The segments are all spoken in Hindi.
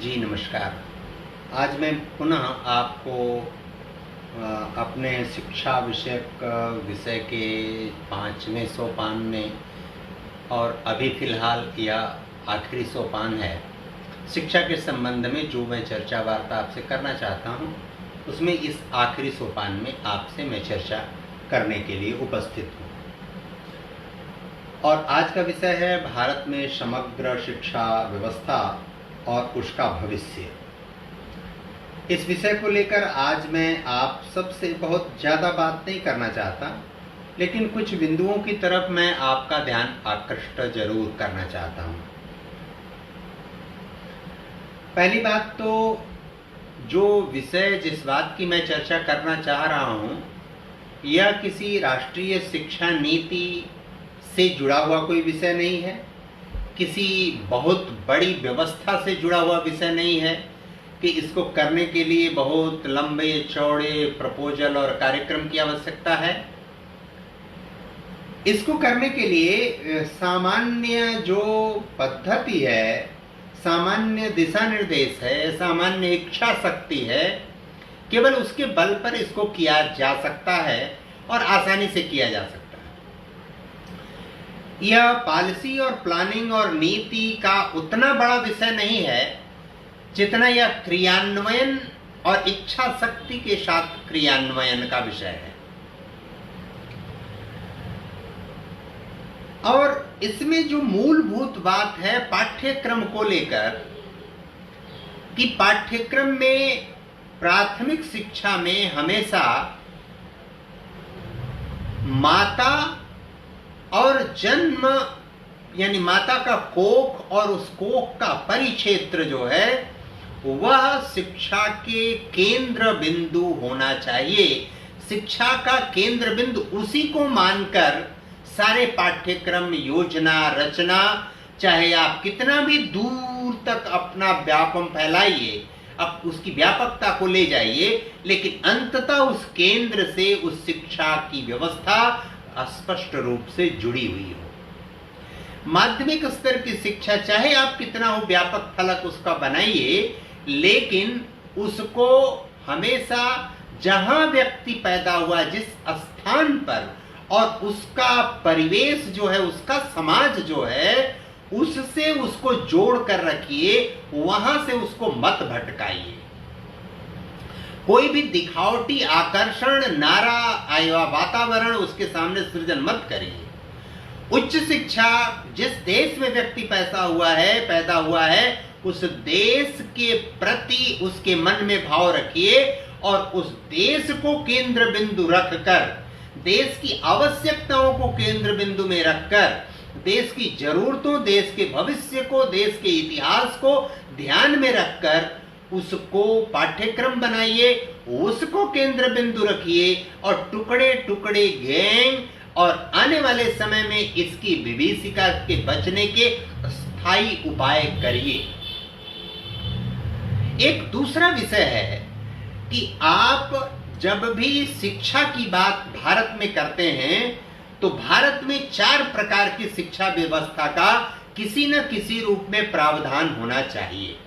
जी नमस्कार। आज मैं पुनः आपको अपने शिक्षा विषयक विषय के 5वें सोपान में और अभी फ़िलहाल यह आखिरी सोपान है, शिक्षा के संबंध में जो मैं चर्चा वार्ता आपसे करना चाहता हूँ, उसमें इस आखिरी सोपान में आपसे मैं चर्चा करने के लिए उपस्थित हूँ। और आज का विषय है भारत में समग्र शिक्षा व्यवस्था और उसका भविष्य। इस विषय को लेकर आज मैं आप सबसे बहुत ज़्यादा बात नहीं करना चाहता, लेकिन कुछ बिंदुओं की तरफ मैं आपका ध्यान आकृष्ट जरूर करना चाहता हूँ। पहली बात तो जो विषय जिस बात की मैं चर्चा करना चाह रहा हूँ, यह किसी राष्ट्रीय शिक्षा नीति से जुड़ा हुआ कोई विषय नहीं है, किसी बहुत बड़ी व्यवस्था से जुड़ा हुआ विषय नहीं है कि इसको करने के लिए बहुत लंबे चौड़े प्रपोजल और कार्यक्रम की आवश्यकता है। इसको करने के लिए सामान्य जो पद्धति है, सामान्य दिशा निर्देश है, सामान्य इच्छा शक्ति है, केवल उसके बल पर इसको किया जा सकता है और आसानी से किया जा सकता है। यह पॉलिसी और प्लानिंग और नीति का उतना बड़ा विषय नहीं है जितना यह क्रियान्वयन और इच्छा शक्ति के साथ क्रियान्वयन का विषय है। और इसमें जो मूलभूत बात है पाठ्यक्रम को लेकर, कि पाठ्यक्रम में प्राथमिक शिक्षा में हमेशा माता और जन्म यानी माता का कोख और उस कोख का परिक्षेत्र जो है वह शिक्षा के केंद्र बिंदु होना चाहिए। शिक्षा का केंद्र बिंदु उसी को मानकर सारे पाठ्यक्रम योजना रचना, चाहे आप कितना भी दूर तक अपना व्यापम फैलाइए, अब उसकी व्यापकता को ले जाइए, लेकिन अंततः उस केंद्र से उस शिक्षा की व्यवस्था स्पष्ट रूप से जुड़ी हुई हो। माध्यमिक स्तर की शिक्षा चाहे आप कितना हो व्यापक फलक उसका बनाइए, लेकिन उसको हमेशा जहां व्यक्ति पैदा हुआ जिस स्थान पर, और उसका परिवेश जो है, उसका समाज जो है, उससे उसको जोड़ कर रखिए, वहां से उसको मत भटकाइए। कोई भी दिखावटी आकर्षण नारा वातावरण उसके सामने सृजन मत करिए। उच्च शिक्षा जिस देश में व्यक्ति पैदा हुआ है उस देश के प्रति उसके मन में भाव रखिए और उस देश को केंद्र बिंदु रखकर, देश की आवश्यकताओं को केंद्र बिंदु में रखकर, देश की जरूरतों, देश के भविष्य को, देश के इतिहास को ध्यान में रखकर उसको पाठ्यक्रम बनाइए, उसको केंद्र बिंदु रखिए और टुकड़े टुकड़े गैंग और आने वाले समय में इसकी विभीषिका के बचने के स्थायी उपाय करिए। एक दूसरा विषय है कि आप जब भी शिक्षा की बात भारत में करते हैं तो भारत में 4 प्रकार की शिक्षा व्यवस्था का किसी न किसी रूप में प्रावधान होना चाहिए।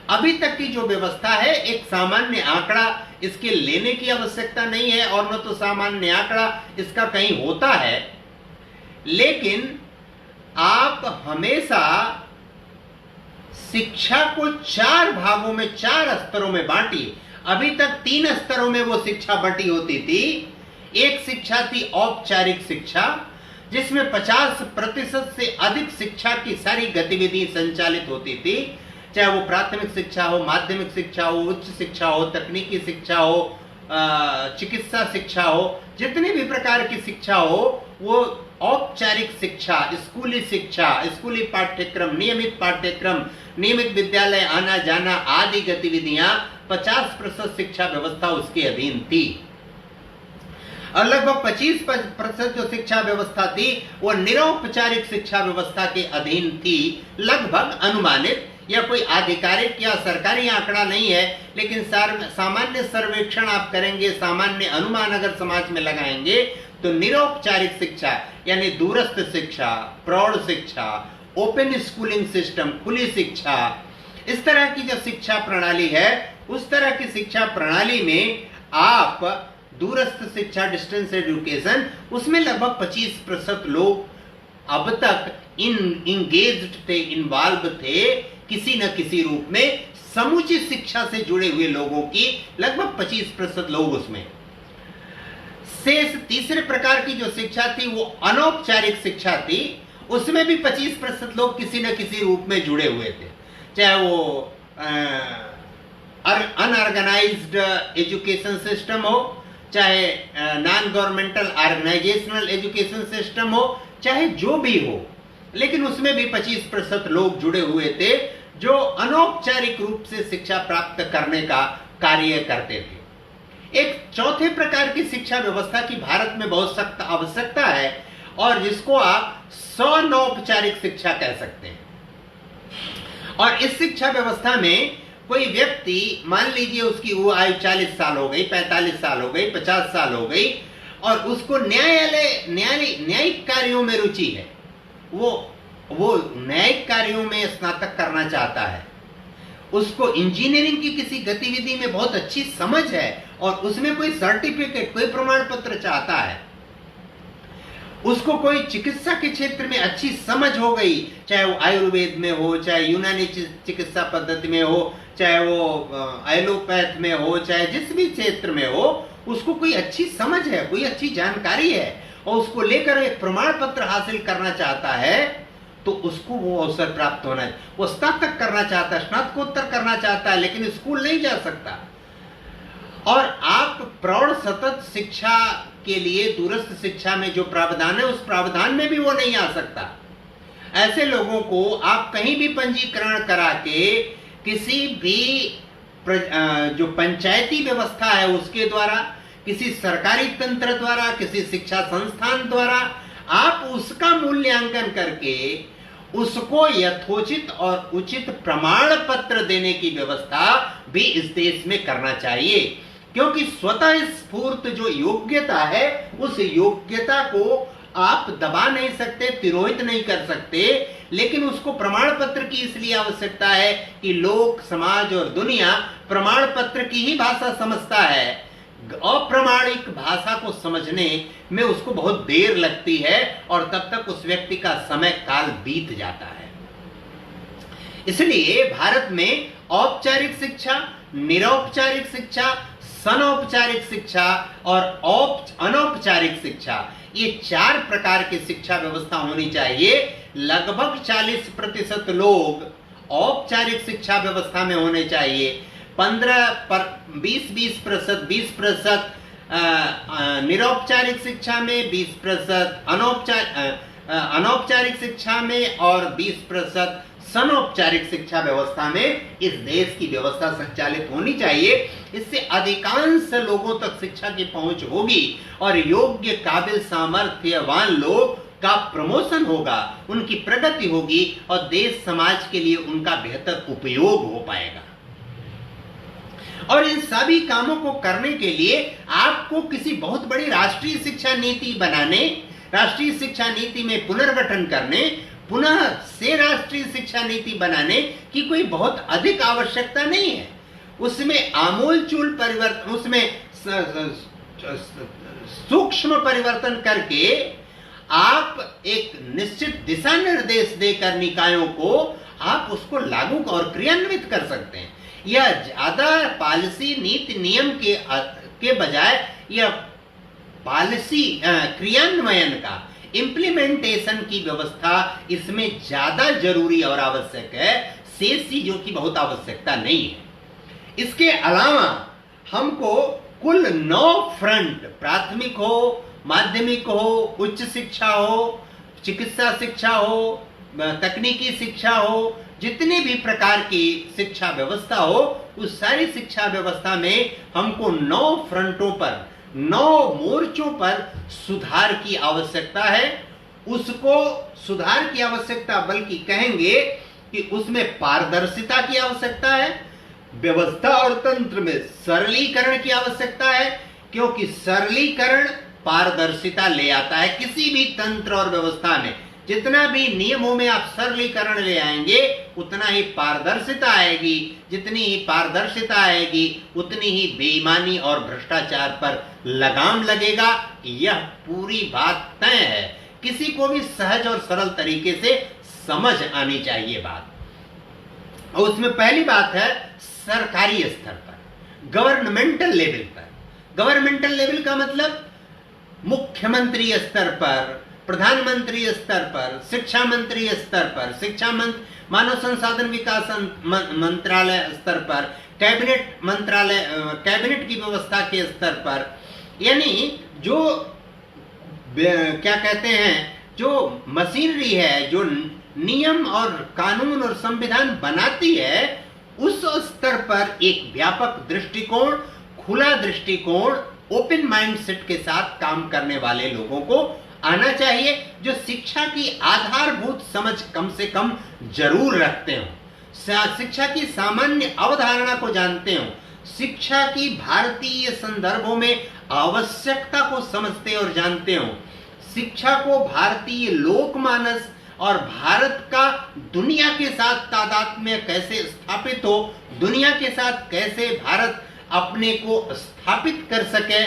अभी तक की जो व्यवस्था है, एक सामान्य आंकड़ा इसके लेने की आवश्यकता नहीं है और न तो सामान्य आंकड़ा इसका कहीं होता है, लेकिन आप हमेशा शिक्षा को 4 भागों में, 4 स्तरों में बांटिए। अभी तक 3 स्तरों में वो शिक्षा बंटी होती थी। एक शिक्षा थी औपचारिक शिक्षा, जिसमें 50% से अधिक शिक्षा की सारी गतिविधि संचालित होती थी, चाहे वो प्राथमिक शिक्षा हो, माध्यमिक शिक्षा हो, उच्च शिक्षा हो, तकनीकी शिक्षा हो, चिकित्सा शिक्षा हो, जितने भी प्रकार की शिक्षा हो, वो औपचारिक शिक्षा, स्कूली शिक्षा, स्कूली पाठ्यक्रम, नियमित विद्यालय आना जाना आदि गतिविधियां 50% शिक्षा व्यवस्था उसके अधीन थी। और लगभग 25% जो शिक्षा व्यवस्था थी वो निरौपचारिक शिक्षा व्यवस्था के अधीन थी। लगभग अनुमानित, या कोई आधिकारिक या सरकारी आंकड़ा नहीं है, लेकिन सामान्य सर्वेक्षण आप करेंगे, सामान्य अनुमान अगर समाज में लगाएंगे तो निरौपचारिक शिक्षा यानी दूरस्थ शिक्षा, प्रौढ़ शिक्षा, ओपन स्कूलिंग सिस्टम, खुली शिक्षा, इस तरह की जो शिक्षा प्रणाली है, उस तरह की शिक्षा प्रणाली में आप दूरस्थ शिक्षा, डिस्टेंस एजुकेशन, उसमें लगभग 25% लोग अब तक इंगेज्ड थे, इन्वॉल्व थे किसी न किसी रूप में। समुचित शिक्षा से जुड़े हुए लोगों की लगभग 25% लोग उसमें। शेष तीसरे प्रकार की जो शिक्षा थी वो अनौपचारिक शिक्षा थी, उसमें भी 25% लोग किसी न किसी रूप में जुड़े हुए थे, चाहे वो अनऑर्गेनाइज्ड एजुकेशन सिस्टम हो, चाहे non governmental organizational education system हो, चाहे जो भी हो, लेकिन उसमें भी 25% लोग जुड़े हुए थे जो अनौपचारिक रूप से शिक्षा प्राप्त करने का कार्य करते थे। एक चौथे प्रकार की शिक्षा व्यवस्था की भारत में बहुत सख्त आवश्यकता है और जिसको आप सनौपचारिक शिक्षा कह सकते हैं। और इस शिक्षा व्यवस्था में कोई व्यक्ति, मान लीजिए उसकी वो आयु 40 साल हो गई, 45 साल हो गई, 50 साल हो गई और उसको न्यायिक कार्यों में रुचि है, वो न्यायिक कार्यों में स्नातक करना चाहता है, उसको इंजीनियरिंग की किसी गतिविधि में बहुत अच्छी समझ है और उसमें कोई सर्टिफिकेट, कोई प्रमाण पत्र चाहता है, उसको कोई चिकित्सा के क्षेत्र में अच्छी समझ हो गई, चाहे वो आयुर्वेद में हो, चाहे यूनानी चिकित्सा पद्धति में हो, चाहे वो एलोपैथ में हो, चाहे जिस भी क्षेत्र में हो, उसको कोई अच्छी समझ है, कोई अच्छी जानकारी है और उसको लेकर एक प्रमाण पत्र हासिल करना चाहता है, तो उसको वो अवसर प्राप्त होना है। वो स्नातक करना चाहता है, स्नातकोत्तर करना चाहता है, लेकिन स्कूल नहीं जा सकता। और आप प्रौढ़ सतत शिक्षा के लिए दूरस्थ शिक्षा में जो प्रावधान है, उस प्रावधान में भी वो नहीं आ सकता। ऐसे लोगों को आप कहीं भी पंजीकरण करा के किसी भी जो पंचायती व्यवस्था है उसके द्वारा, किसी सरकारी तंत्र द्वारा, किसी शिक्षा संस्थान द्वारा आप उसका मूल्यांकन करके उसको यथोचित और उचित प्रमाण पत्र देने की व्यवस्था भी इस देश में करना चाहिए। क्योंकि स्वतः स्फूर्त जो योग्यता है, उस योग्यता को आप दबा नहीं सकते, तिरोहित नहीं कर सकते, लेकिन उसको प्रमाण पत्र की इसलिए आवश्यकता है कि लोग, समाज और दुनिया प्रमाण पत्र की ही भाषा समझता है। अप्रमाणिक भाषा को समझने में उसको बहुत देर लगती है और तब तक उस व्यक्ति का समय काल बीत जाता है। इसलिए भारत में औपचारिक शिक्षा, निरौपचारिक शिक्षा, सनौपचारिक शिक्षा और अनौपचारिक शिक्षा, ये 4 प्रकार की शिक्षा व्यवस्था होनी चाहिए। लगभग 40% लोग औपचारिक शिक्षा व्यवस्था में होने चाहिए, 20% निरौपचारिक शिक्षा में, 20% अनौपचारिक शिक्षा में और 20% सनौपचारिक शिक्षा व्यवस्था में इस देश की व्यवस्था संचालित होनी चाहिए। इससे अधिकांश लोगों तक शिक्षा की पहुंच होगी और योग्य, काबिल, सामर्थ्यवान लोग का प्रमोशन होगा, उनकी प्रगति होगी और देश समाज के लिए उनका बेहतर उपयोग हो पाएगा। और इन सभी कामों को करने के लिए आपको किसी बहुत बड़ी राष्ट्रीय शिक्षा नीति बनाने, राष्ट्रीय शिक्षा नीति में पुनर्गठन करने, पुनः से राष्ट्रीय शिक्षा नीति बनाने की कोई बहुत अधिक आवश्यकता नहीं है। उसमें आमूलचूल परिवर्तन, उसमें सूक्ष्म परिवर्तन करके आप एक निश्चित दिशा निर्देश देकर निकायों को आप उसको लागू और क्रियान्वित कर सकते हैं। यह ज्यादा पॉलिसी, नीति, नियम के बजाय यह पॉलिसी क्रियान्वयन का, इंप्लीमेंटेशन की व्यवस्था इसमें ज्यादा जरूरी और आवश्यक है, शेष चीजों की बहुत आवश्यकता नहीं है। इसके अलावा हमको कुल 9 फ्रंट, प्राथमिक हो, माध्यमिक हो, उच्च शिक्षा हो, चिकित्सा शिक्षा हो, तकनीकी शिक्षा हो, जितनी भी प्रकार की शिक्षा व्यवस्था हो, उस सारी शिक्षा व्यवस्था में हमको 9 फ्रंटों पर, 9 मोर्चों पर सुधार की आवश्यकता है। उसको सुधार की आवश्यकता, बल्कि कहेंगे कि उसमें पारदर्शिता की आवश्यकता है, व्यवस्था और तंत्र में सरलीकरण की आवश्यकता है, क्योंकि सरलीकरण पारदर्शिता ले आता है किसी भी तंत्र और व्यवस्था में। जितना भी नियमों में आप सरलीकरण ले आएंगे उतना ही पारदर्शिता आएगी, जितनी ही पारदर्शिता आएगी उतनी ही बेईमानी और भ्रष्टाचार पर लगाम लगेगा। यह पूरी बात तय है, किसी को भी सहज और सरल तरीके से समझ आनी चाहिए बात। और उसमें पहली बात है सरकारी स्तर पर, गवर्नमेंटल लेवल पर। गवर्नमेंटल लेवल का मतलब मुख्यमंत्री स्तर पर, प्रधानमंत्री स्तर पर, शिक्षा मंत्री स्तर पर, मानव संसाधन विकास मंत्रालय स्तर पर, कैबिनेट मंत्रालय, कैबिनेट की व्यवस्था के स्तर पर, यानी जो क्या कहते हैं, जो मशीनरी है, जो नियम और कानून और संविधान बनाती है, उस स्तर पर एक व्यापक दृष्टिकोण, खुला दृष्टिकोण, ओपन माइंडसेट के साथ काम करने वाले लोगों को आना चाहिए, जो शिक्षा की आधारभूत समझ कम से कम जरूर रखते हो, शिक्षा की सामान्य अवधारणा को जानते हो, शिक्षा की भारतीय संदर्भों में आवश्यकता को समझते और जानते हो, शिक्षा को भारतीय लोकमानस और भारत का दुनिया के साथ तादात्म्य कैसे स्थापित हो, दुनिया के साथ कैसे भारत अपने को स्थापित कर सके,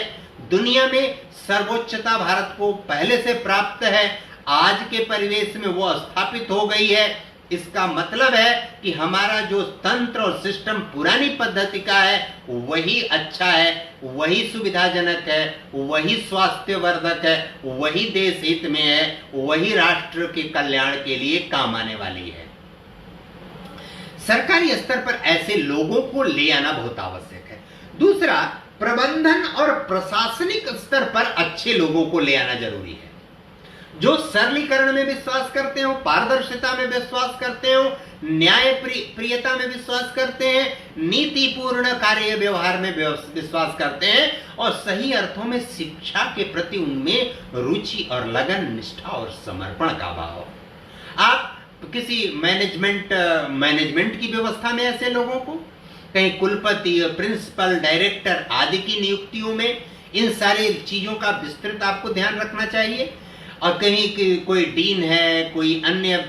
दुनिया में सर्वोच्चता भारत को पहले से प्राप्त है, आज के परिवेश में वो स्थापित हो गई है। इसका मतलब है कि हमारा जो तंत्र और सिस्टम पुरानी पद्धति का है वही अच्छा है, वही सुविधाजनक है, वही स्वास्थ्यवर्धक है, वही देश हित में है, वही राष्ट्र के कल्याण के लिए काम आने वाली है। सरकारी स्तर पर ऐसे लोगों को ले आना बहुत आवश्यक है। दूसरा, प्रबंधन और प्रशासनिक स्तर पर अच्छे लोगों को ले आना जरूरी है, जो सरलीकरण में विश्वास करते हो, पारदर्शिता में विश्वास करते हो, न्याय प्रियता में विश्वास करते हैं, नीतिपूर्ण कार्य व्यवहार में विश्वास करते हैं और सही अर्थों में शिक्षा के प्रति उनमें रुचि और लगन, निष्ठा और समर्पण का भाव। आप किसी मैनेजमेंट की व्यवस्था में ऐसे लोगों को, कहीं कुलपति, प्रिंसिपल, डायरेक्टर आदि की नियुक्तियों में इन सारी चीजों का विस्तृत आपको ध्यान रखना चाहिए। और कहीं कोई डीन है, कोई अन्य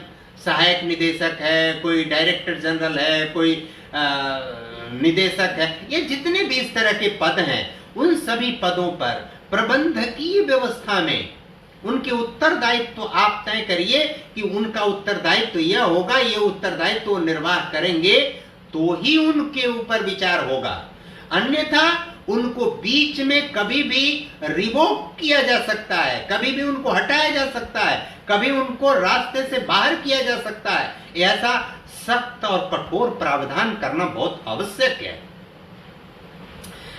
सहायक निदेशक है, कोई डायरेक्टर जनरल है, कोई निदेशक है, ये जितने भी इस तरह के पद हैं, उन सभी पदों पर प्रबंधकीय व्यवस्था में उनके उत्तरदायित्व आप तय करिए कि उनका उत्तरदायित्व यह होगा, ये उत्तरदायित्व निर्वाह करेंगे तो ही उनके ऊपर विचार होगा, अन्यथा उनको बीच में कभी भी रिवोक किया जा सकता है, कभी भी उनको हटाया जा सकता है, कभी उनको रास्ते से बाहर किया जा सकता है। ऐसा सख्त और कठोर प्रावधान करना बहुत आवश्यक है।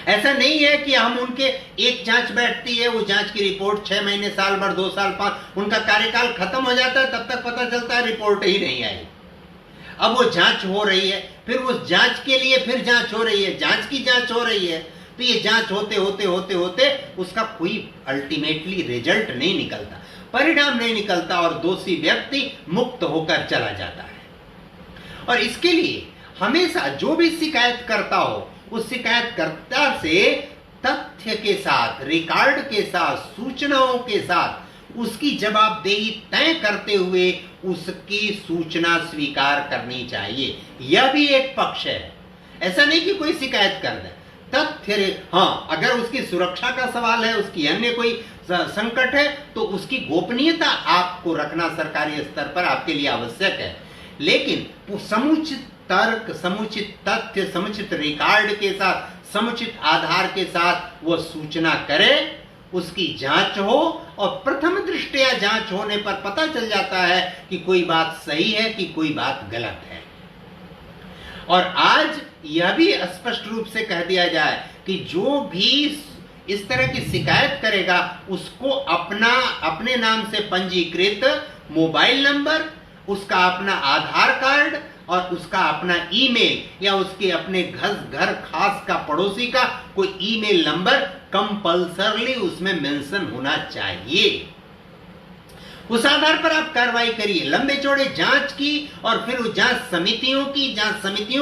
ऐसा नहीं है कि हम उनके एक जांच बैठती है, वो जांच की रिपोर्ट 6 महीने, साल भर, 2 साल, 5, उनका कार्यकाल खत्म हो जाता है, तब तक पता चलता है रिपोर्ट ही नहीं आई। अब वो जांच हो रही है, फिर उस जांच के लिए फिर जांच हो रही है, जांच की जांच हो रही है, तो ये जांच होते होते होते होते उसका कोई अल्टीमेटली रिजल्ट नहीं निकलता, परिणाम नहीं निकलता और दोषी व्यक्ति मुक्त होकर चला जाता है। और इसके लिए हमेशा जो भी शिकायत करता हो, उस शिकायतकर्ता से तथ्य के साथ, रिकॉर्ड के साथ, सूचनाओं के साथ उसकी जवाबदेही तय करते हुए उसकी सूचना स्वीकार करनी चाहिए। यह भी एक पक्ष है, ऐसा नहीं कि कोई शिकायत कर दे, तथ्य, हाँ, अगर उसकी सुरक्षा का सवाल है, उसकी अन्य कोई संकट है, तो उसकी गोपनीयता आपको रखना सरकारी स्तर पर आपके लिए आवश्यक है। लेकिन समुचित तर्क, समुचित तथ्य, समुचित रिकॉर्ड के साथ, समुचित आधार के साथ वो सूचना करे, उसकी जांच हो और प्रथम दृष्टया जांच होने पर पता चल जाता है कि कोई बात सही है कि कोई बात गलत है। और आज यह भी स्पष्ट रूप से कह दिया जाए कि जो भी इस तरह की शिकायत करेगा उसको अपने नाम से पंजीकृत मोबाइल नंबर, उसका अपना आधार कार्ड और उसका अपना ईमेल या उसके अपने घर खास का पड़ोसी का कोई ईमेल नंबर कंपल्सरली उसमें मेंशन होना चाहिए। उस आधार पर आप कार्रवाई करिए। लंबे चौड़े जांच की और फिर उस जांच समितियों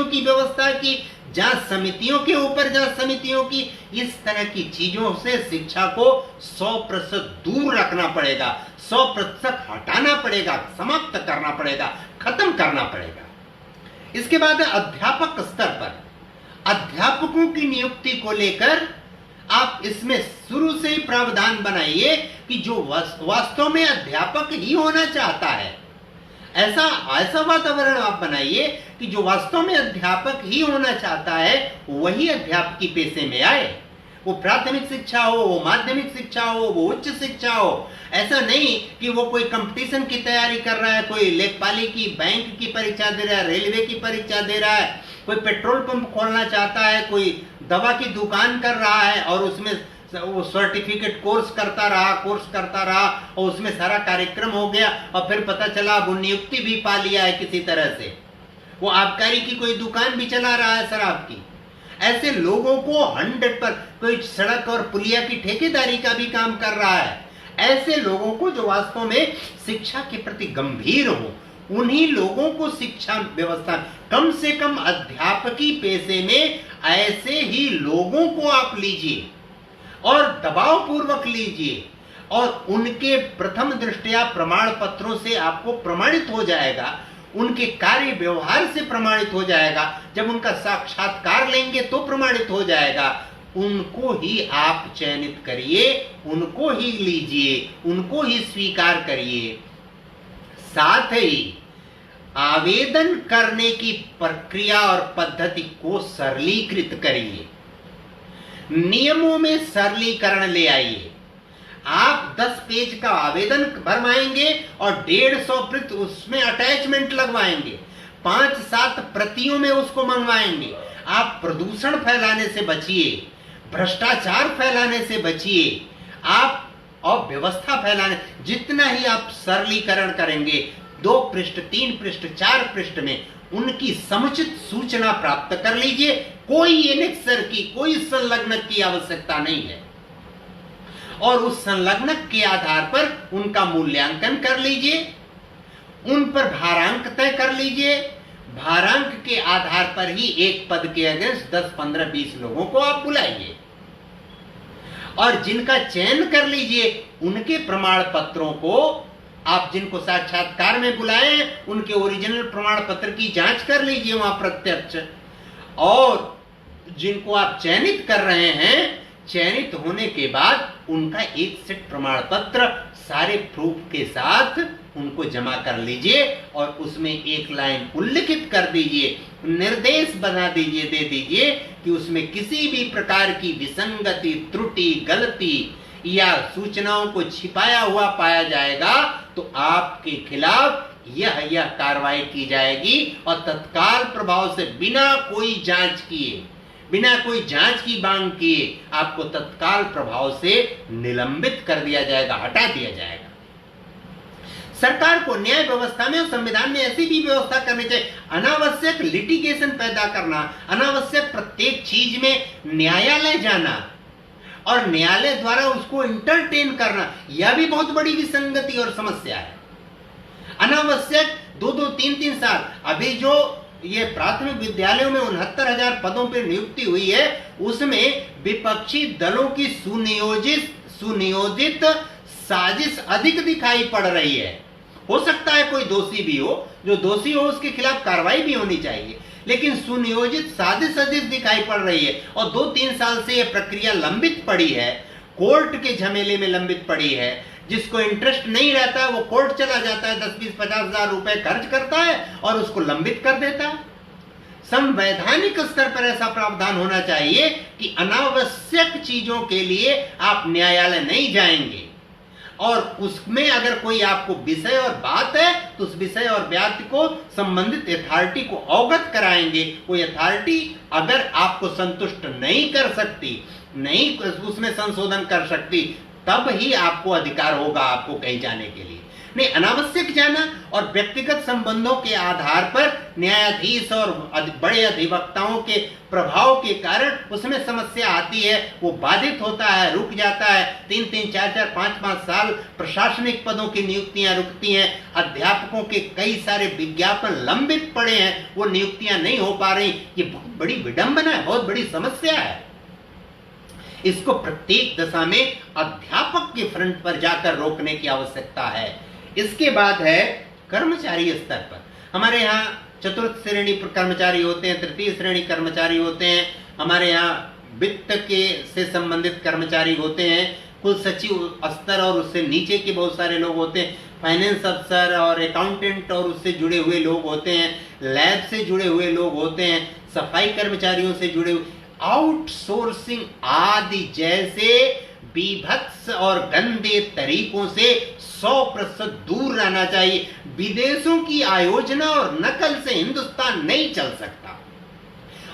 की व्यवस्था की, जांच समितियों के ऊपर जांच समितियों की, इस तरह की चीजों से शिक्षा को 100% दूर रखना पड़ेगा, 100% हटाना पड़ेगा, समाप्त करना पड़ेगा, खत्म करना पड़ेगा। इसके बाद अध्यापक स्तर पर अध्यापकों की नियुक्ति को लेकर आप इसमें शुरू से ही प्रावधान बनाइए कि जो वास्तव में अध्यापक ही होना चाहता है, ऐसा वातावरण आप बनाइए कि जो वास्तव में अध्यापक ही होना चाहता है वही अध्यापकी पेशे में आए। वो प्राथमिक शिक्षा हो, वो माध्यमिक शिक्षा हो, वो उच्च शिक्षा हो। ऐसा नहीं कि वो कोई कंपटीशन की तैयारी कर रहा है, कोई लेखपाली की, बैंक की परीक्षा दे रहा है, रेलवे की परीक्षा दे रहा है, कोई पेट्रोल पंप खोलना चाहता है, कोई दवा की दुकान कर रहा है और उसमें वो सर्टिफिकेट कोर्स करता रहा और उसमें सारा कार्यक्रम हो गया और फिर पता चला वो नियुक्ति भी पा लिया है किसी तरह से, वो आबकारी की कोई दुकान भी चला रहा है शराब की। ऐसे लोगों को 100 पर कोई सड़क और पुलिया की ठेकेदारी का भी काम कर रहा है। ऐसे लोगों को जो वास्तव में शिक्षा के प्रति गंभीर हो, उन्हीं लोगों को शिक्षा व्यवस्था, कम से कम अध्यापकी पेशे में ऐसे ही लोगों को आप लीजिए और दबाव पूर्वक लीजिए और उनके प्रथम दृष्टया प्रमाण पत्रों से आपको प्रमाणित हो जाएगा, उनके कार्य व्यवहार से प्रमाणित हो जाएगा, जब उनका साक्षात्कार लेंगे तो प्रमाणित हो जाएगा। उनको ही आप चयनित करिए, उनको ही लीजिए, उनको ही स्वीकार करिए। साथ ही आवेदन करने की प्रक्रिया और पद्धति को सरलीकृत करिए, नियमों में सरलीकरण ले आइए। आप 10 पेज का आवेदन भरवाएंगे और 150 प्रति उसमें अटैचमेंट लगवाएंगे, 5-7 प्रतियों में उसको मंगवाएंगे। आप प्रदूषण फैलाने से बचिए, भ्रष्टाचार फैलाने से बचिए, आप अव्यवस्था फैलाने, जितना ही आप सरलीकरण करेंगे, 2 पृष्ठ, 3 पृष्ठ, 4 पृष्ठ में उनकी समुचित सूचना प्राप्त कर लीजिए। कोई एनेक्सर की, कोई संलग्नक की आवश्यकता नहीं है और उस संलग्नक के आधार पर उनका मूल्यांकन कर लीजिए, उन पर भारांक तय कर लीजिए। भारांक के आधार पर ही एक पद के अगेंस्ट 10, 15, 20 लोगों को आप बुलाइए और जिनका चयन कर लीजिए उनके प्रमाण पत्रों को आप, जिनको साक्षात्कार में बुलाए, उनके ओरिजिनल प्रमाण पत्र की जांच कर लीजिए वहां प्रत्यक्ष, और जिनको आप चयनित कर रहे हैं, चयनित होने के बाद उनका एक सेट प्रमाण पत्र सारे प्रूफ के साथ उनको जमा कर लीजिए और उसमें एक लाइन उल्लिखित कर दीजिए, निर्देश बना दीजिए, दे दीजिए कि उसमें किसी भी प्रकार की विसंगति, त्रुटि, गलती या सूचनाओं को छिपाया हुआ पाया जाएगा तो आपके खिलाफ यह कार्रवाई की जाएगी और तत्काल प्रभाव से बिना कोई जांच किए, बिना कोई जांच की मांग किए आपको तत्काल प्रभाव से निलंबित कर दिया जाएगा, हटा दिया जाएगा। सरकार को न्याय व्यवस्था में और संविधान में ऐसी भी व्यवस्था करनी चाहिए। अनावश्यक लिटिगेशन पैदा करना, अनावश्यक प्रत्येक चीज में न्यायालय जाना और न्यायालय द्वारा उसको इंटरटेन करना, यह भी बहुत बड़ी विसंगति और समस्या है। अनावश्यक 2-2, 3-3 साल, अभी जो ये प्राथमिक विद्यालयों में 69,000 पदों पर नियुक्ति हुई है, उसमें विपक्षी दलों की सुनियोजित साजिश अधिक दिखाई पड़ रही है। हो सकता है कोई दोषी भी हो, जो दोषी हो उसके खिलाफ कार्रवाई भी होनी चाहिए, लेकिन सुनियोजित साजिश अधिक दिखाई पड़ रही है और 2-3 साल से यह प्रक्रिया लंबित पड़ी है, कोर्ट के झमेले में लंबित पड़ी है। जिसको इंटरेस्ट नहीं रहता है वो कोर्ट चला जाता है, 10, 20, 50 हजार रुपए खर्च करता है और उसको लंबित कर देता है। संवैधानिक स्तर पर ऐसा प्रावधान होना चाहिए कि अनावश्यक चीजों के लिए आप न्यायालय नहीं जाएंगे और उसमें अगर कोई आपको विषय और बात है तो उस विषय और बात को संबंधित अथॉरिटी को अवगत कराएंगे। कोई अथॉरिटी अगर आपको संतुष्ट नहीं कर सकती, नहीं उसमें संशोधन कर सकती, तब ही आपको अधिकार होगा आपको कहीं जाने के लिए। नहीं, अनावश्यक जाना और व्यक्तिगत संबंधों के आधार पर न्यायाधीश और बड़े अधिवक्ताओं के प्रभाव के कारण उसमें समस्या आती है, वो बाधित होता है, रुक जाता है। 3-3, 4-4, 5-5 साल प्रशासनिक पदों की नियुक्तियां रुकती हैं। अध्यापकों के कई सारे विज्ञापन लंबित पड़े हैं, वो नियुक्तियां नहीं हो पा रही। ये बहुत बड़ी विडंबना है, बहुत बड़ी समस्या है। इसको प्रत्येक दशा में अध्यापक के फ्रंट पर जाकर रोकने की आवश्यकता है। इसके बाद है कर्मचारी स्तर पर। हमारे यहाँ चतुर्थ श्रेणी कर्मचारी होते हैं, तृतीय श्रेणी कर्मचारी होते हैं, हमारे यहाँ वित्त के से संबंधित कर्मचारी होते हैं, कुल सचिव स्तर और उससे नीचे के बहुत सारे लोग होते हैं, फाइनेंस अफसर और अकाउंटेंट और उससे जुड़े हुए लोग होते हैं, लैब से जुड़े हुए लोग होते हैं, सफाई कर्मचारियों से जुड़े हुए, आउटसोर्सिंग आदि जैसे बीभत्स और गंदे तरीकों से 100% दूर रहना चाहिए। विदेशों की आयोजना और नकल से हिंदुस्तान नहीं चल सकता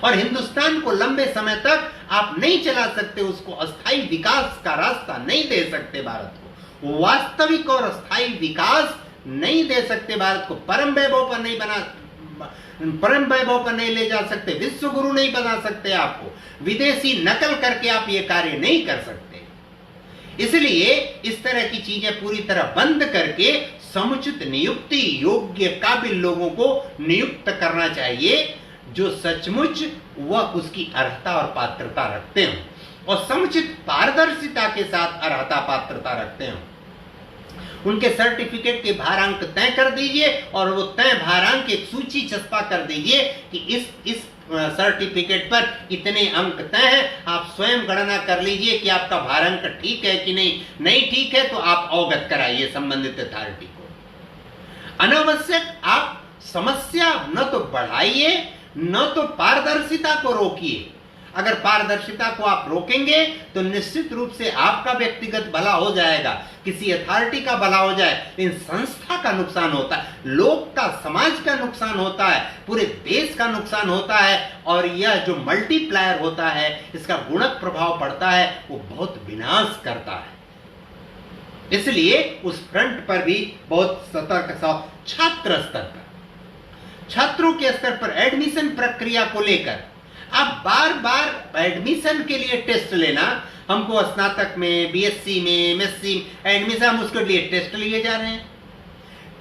और हिंदुस्तान को लंबे समय तक आप नहीं चला सकते, उसको अस्थायी विकास का रास्ता नहीं दे सकते, भारत को वास्तविक और अस्थायी विकास नहीं दे सकते, भारत को परम वैभव पर नहीं ले जा सकते, विश्व गुरु नहीं बना सकते, आपको विदेशी नकल करके आप ये कार्य नहीं कर सकते। इसलिए इस तरह की चीजें पूरी तरह बंद करके समुचित नियुक्ति, योग्य काबिल लोगों को नियुक्त करना चाहिए जो सचमुच वह उसकी अर्हता और पात्रता रखते हो और समुचित पारदर्शिता के साथ अर्हता पात्रता रखते हो। उनके सर्टिफिकेट के भारांक तय कर दीजिए और वो तय भारांक एक सूची चस्पा कर दीजिए कि इस सर्टिफिकेट पर इतने अंक तय हैं। आप स्वयं गणना कर लीजिए कि आपका भारांक ठीक है कि नहीं ठीक है तो आप अवगत कराइए संबंधित अथॉरिटी को। अनावश्यक आप समस्या न तो बढ़ाइए न तो पारदर्शिता को रोकिए। अगर पारदर्शिता को आप रोकेंगे तो निश्चित रूप से आपका व्यक्तिगत भला हो जाएगा, किसी अथॉरिटी का भला हो जाए, लेकिन संस्था का नुकसान होता है, लोक का, समाज का नुकसान होता है, पूरे देश का नुकसान होता है और यह जो मल्टीप्लायर होता है, इसका गुणक प्रभाव पड़ता है, वो बहुत विनाश करता है। इसलिए उस फ्रंट पर भी बहुत सतर्क सा। छात्र स्तर पर, छात्रों के स्तर पर एडमिशन प्रक्रिया को लेकर आप बार बार एडमिशन के लिए टेस्ट लेना, हमको स्नातक में, बीएससी में, एमएससी एडमिशन, हम उसके लिए टेस्ट लिए जा रहे हैं।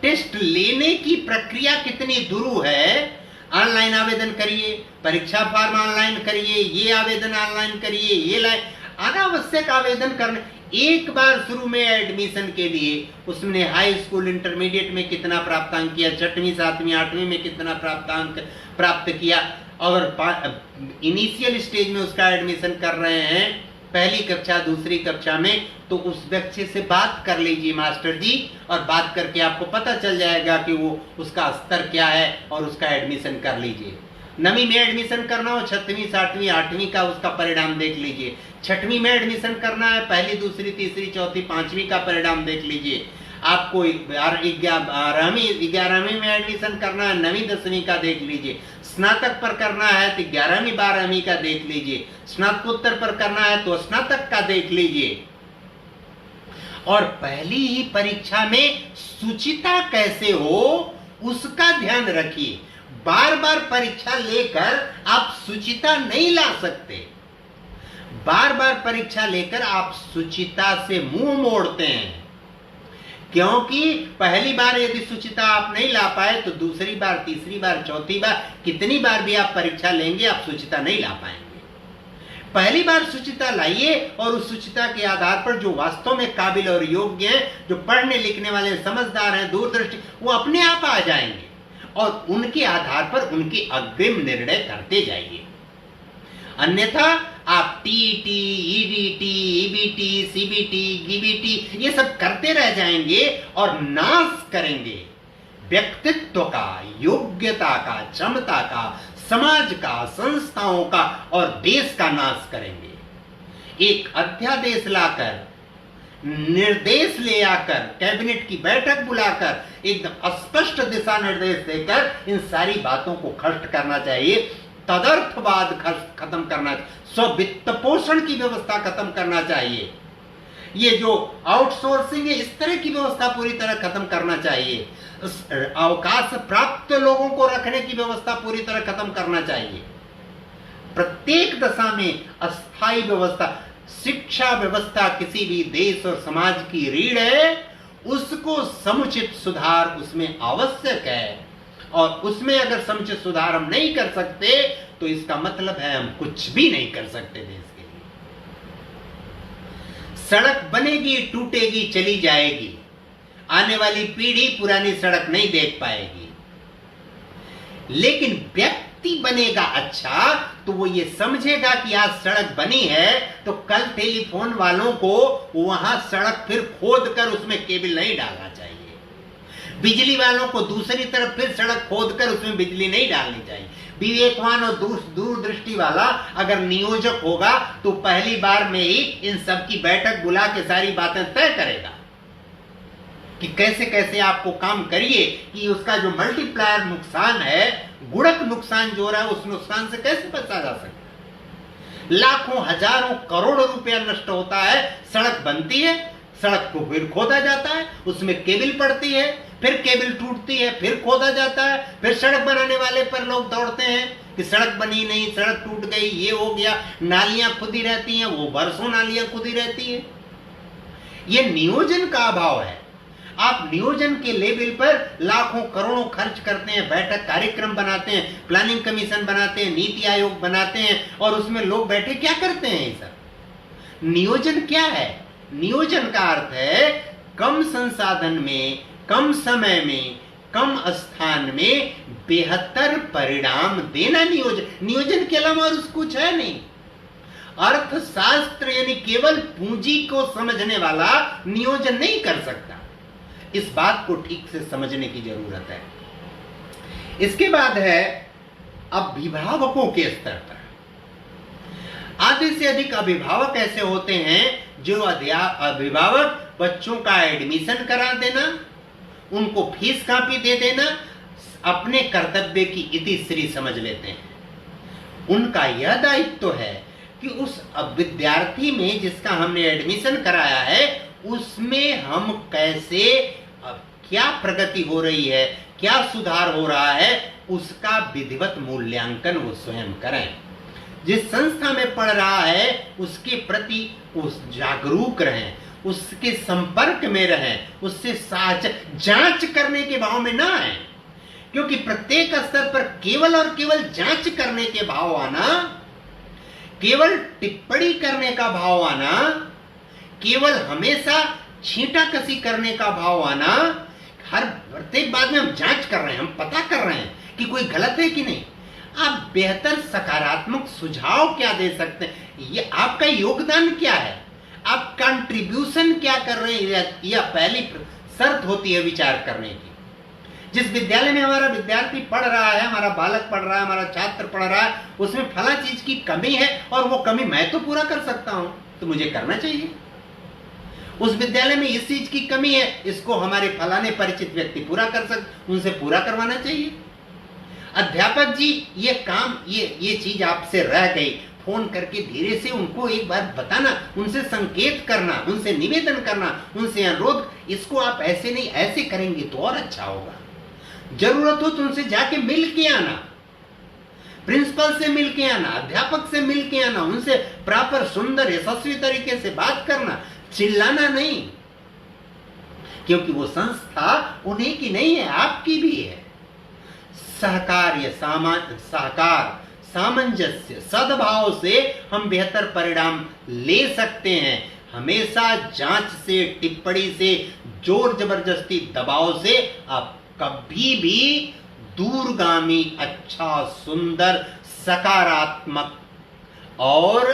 टेस्ट लेने की प्रक्रिया कितनी दुरूह है। ऑनलाइन आवेदन करिए, परीक्षा फॉर्म ऑनलाइन करिए, ये आवेदन ऑनलाइन करिए, ये अनावश्यक आवेदन करने। एक बार शुरू में एडमिशन के लिए उसने हाई स्कूल इंटरमीडिएट में कितना प्राप्तांक किया, 6वीं 7वीं 8वीं में कितना प्राप्तांक प्राप्त किया, अगर इनिशियल स्टेज में उसका एडमिशन कर रहे हैं पहली कक्षा दूसरी कक्षा में, तो उस बच्चे से बात कर लीजिए मास्टर जी, और बात करके आपको पता चल जाएगा कि वो उसका स्तर क्या है और उसका एडमिशन कर लीजिए। 9वीं में एडमिशन करना हो, 6वीं 7वीं 8वीं का उसका परिणाम देख लीजिए। 6वीं में एडमिशन करना है, पहली दूसरी तीसरी चौथी 5वीं का परिणाम देख लीजिए। आपको 11वीं में एडमिशन करना है, 9वीं 10वीं का देख लीजिए। स्नातक पर करना है तो 11वीं 12वीं का देख लीजिए। स्नातकोत्तर पर करना है तो स्नातक का देख लीजिए। और पहली ही परीक्षा में शुचिता कैसे हो उसका ध्यान रखिए। बार बार परीक्षा लेकर आप शुचिता नहीं ला सकते। बार बार परीक्षा लेकर आप शुचिता से मुंह मोड़ते हैं, क्योंकि पहली बार यदि शुचिता आप नहीं ला पाए तो दूसरी बार, तीसरी बार, चौथी बार, कितनी बार भी आप परीक्षा लेंगे आप शुचिता नहीं ला पाएंगे। पहली बार शुचिता लाइए और उस शुचिता के आधार पर जो वास्तव में काबिल और योग्य हैं, जो पढ़ने लिखने वाले समझदार हैं, दूरदृष्टि, वो अपने आप आ जाएंगे और उनके आधार पर उनके अग्रिम निर्णय करते जाइए। अन्यथा आप टीईटी, ईडीटी, ईबीटी, सीबीटी, गीबीटी ये सब करते रह जाएंगे और नाश करेंगे व्यक्तित्व का, योग्यता का, क्षमता का, समाज का, संस्थाओं का और देश का नाश करेंगे। एक अध्यादेश लाकर, निर्देश ले आकर, कैबिनेट की बैठक बुलाकर एकदम स्पष्ट दिशा निर्देश देकर इन सारी बातों को खत्म करना चाहिए। तदर्थवाद खत्म करना, स्व वित्त पोषण की व्यवस्था खत्म करना चाहिए। ये जो आउटसोर्सिंग है, इस तरह की व्यवस्था पूरी तरह खत्म करना चाहिए। अवकाश प्राप्त लोगों को रखने की व्यवस्था पूरी तरह खत्म करना चाहिए। प्रत्येक दशा में अस्थायी व्यवस्था, शिक्षा व्यवस्था किसी भी देश और समाज की रीढ़ है, उसको समुचित सुधार उसमें आवश्यक है। और उसमें अगर समुचित सुधार हम नहीं कर सकते तो इसका मतलब है हम कुछ भी नहीं कर सकते देश के लिए। सड़क बनेगी, टूटेगी, चली जाएगी, आने वाली पीढ़ी पुरानी सड़क नहीं देख पाएगी। लेकिन व्यक्ति बनेगा अच्छा तो वो ये समझेगा कि आज सड़क बनी है तो कल टेलीफोन वालों को वहां सड़क फिर खोद कर उसमें केबल नहीं डालना चाहिए। बिजली वालों को दूसरी तरफ फिर सड़क खोद कर उसमें बिजली नहीं डालनी चाहिए। विवेकवान और दूरदृष्टि वाला अगर नियोजक होगा तो पहली बार में ही इन सब की बैठक बुला के सारी बातें तय करेगा कि कैसे कैसे आपको काम करिए कि उसका जो मल्टीप्लायर नुकसान है, गुणक नुकसान जो हो रहा है, उस नुकसान से कैसे बचा जा सकता है। लाखों हजारों करोड़ों रुपया नष्ट होता है, सड़क बनती है, सड़क को फिर खोदा जाता है, उसमें केबल पड़ती है, फिर केबल टूटती है, फिर खोदा जाता है, फिर सड़क बनाने वाले पर लोग दौड़ते हैं कि सड़क बनी नहीं, सड़क टूट गई, ये हो गया। नालियां खुदी रहती हैं, वो बरसों नालियां खुदी रहती है। ये नियोजन का अभाव है। आप नियोजन के लेवल पर लाखों करोड़ों खर्च करते हैं, बैठक कार्यक्रम बनाते हैं, प्लानिंग कमीशन बनाते हैं, नीति आयोग बनाते हैं, और उसमें लोग बैठे क्या करते हैं? ये सब नियोजन क्या है? नियोजन का अर्थ है कम संसाधन में, कम समय में, कम स्थान में बेहतर परिणाम देना नियोजन। नियोजन के अलावा और कुछ है नहीं। अर्थशास्त्र यानी केवल पूंजी को समझने वाला नियोजन नहीं कर सकता। इस बात को ठीक से समझने की जरूरत है। इसके बाद है अभिभावकों के स्तर पर। आधे से अधिक अभिभावक ऐसे होते हैं जो अभिभावक बच्चों का एडमिशन करा देना, उनको फीस कापी दे देना, अपने कर्तव्य की इतिश्री समझ लेते हैं। उनका यह दायित्व है कि उस विद्यार्थी में जिसका हमने एडमिशन कराया है उसमें हम कैसे, क्या प्रगति हो रही है, क्या सुधार हो रहा है, उसका विधिवत मूल्यांकन वो स्वयं करें। जिस संस्था में पढ़ रहा है उसके प्रति उस जागरूक रहें, उसके संपर्क में रहें, उससे जांच करने के भाव में ना आए। क्योंकि प्रत्येक स्तर पर केवल और केवल जांच करने के भाव आना, केवल टिप्पणी करने का भाव आना, केवल हमेशा छींटाकसी करने का भाव आना, हर प्रत्येक बात में हम जांच कर रहे हैं, हम पता कर रहे हैं कि कोई गलत है कि नहीं। आप बेहतर सकारात्मक सुझाव क्या दे सकते हैं, ये आपका योगदान क्या है, आप कंट्रीब्यूशन क्या कर रहे हैं, यह पहली शर्त होती है विचार करने की। जिस विद्यालय में हमारा विद्यार्थी पढ़ रहा है, हमारा बालक पढ़ रहा है, हमारा छात्र पढ़ रहा है, उसमें फला चीज की कमी है और वो कमी मैं तो पूरा कर सकता हूं तो मुझे करना चाहिए। उस विद्यालय में इस चीज की कमी है, इसको हमारे फलाने परिचित व्यक्ति पूरा कर सकते, उनसे पूरा करवाना चाहिए। अध्यापक जी ये काम, ये चीज आपसे रह गई, फोन करके धीरे से उनको एक बार बताना, उनसे संकेत करना, उनसे निवेदन करना, उनसे अनुरोध, इसको आप ऐसे नहीं ऐसे करेंगे तो और अच्छा होगा। जरूरत हो तो उनसे जाके मिल के आना, प्रिंसिपल से मिल के आना, अध्यापक से मिल के आना, उनसे प्रॉपर सुंदर यशस्वी तरीके से बात करना, चिल्लाना नहीं। क्योंकि वो संस्था उन्हीं की नहीं है, आपकी भी है। सहकार सामंजस्य सद्भाव से हम बेहतर परिणाम ले सकते हैं। हमेशा जांच से, टिप्पणी से, जोर जबरदस्ती दबाव से आप कभी भी दूरगामी, अच्छा, सुंदर, सकारात्मक और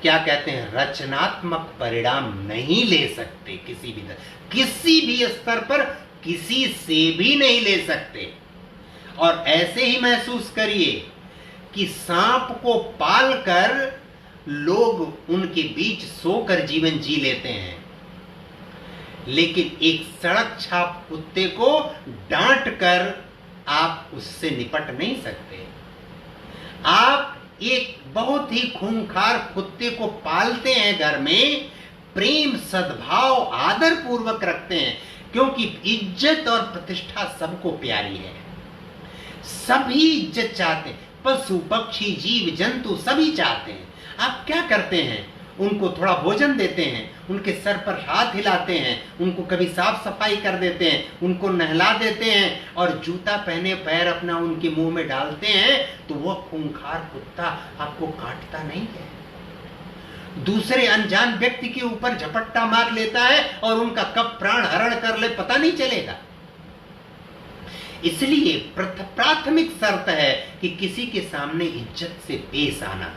क्या कहते हैं रचनात्मक परिणाम नहीं ले सकते। किसी भी स्तर पर किसी से भी नहीं ले सकते। और ऐसे ही महसूस करिए कि सांप को पालकर लोग उनके बीच सोकर जीवन जी लेते हैं, लेकिन एक सड़क छाप कुत्ते को डांट कर आप उससे निपट नहीं सकते। आप एक बहुत ही खूंखार कुत्ते को पालते हैं घर में, प्रेम सद्भाव आदर पूर्वक रखते हैं, क्योंकि इज्जत और प्रतिष्ठा सबको प्यारी है, सभी इज्जत चाहते हैं, पशु पक्षी जीव जंतु सभी चाहते हैं। आप क्या करते हैं? उनको थोड़ा भोजन देते हैं, उनके सर पर हाथ हिलाते हैं, उनको कभी साफ सफाई कर देते हैं, उनको नहला देते हैं और जूता पहने पैर अपना उनके मुंह में डालते हैं, तो वह खूंखार कुत्ता आपको काटता नहीं है। दूसरे अनजान व्यक्ति के ऊपर झपट्टा मार लेता है और उनका कब प्राण हरण कर ले पता नहीं चलेगा। इसलिए प्राथमिक शर्त है कि किसी के सामने इज्जत से पेश आना,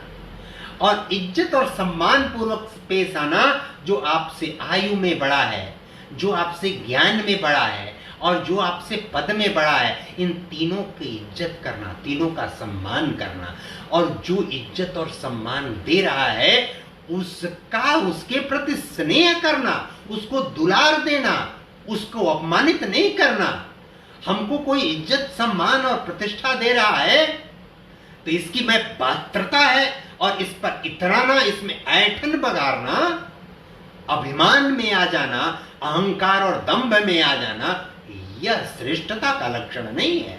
और इज्जत और सम्मान पूर्वक पेश आना जो आपसे आयु में बड़ा है, जो आपसे ज्ञान में बड़ा है और जो आपसे पद में बड़ा है, इन तीनों की इज्जत करना, तीनों का सम्मान करना, और जो इज्जत और सम्मान दे रहा है उसका उसके प्रति स्नेह करना, उसको दुलार देना, उसको अपमानित नहीं करना। हमको कोई इज्जत सम्मान और प्रतिष्ठा दे रहा है तो इसकी मैं पात्रता है, और इस पर इतराना, इसमें ऐंठन बगारना, अभिमान में आ जाना, अहंकार और दंभ में आ जाना, यह श्रेष्ठता का लक्षण नहीं है।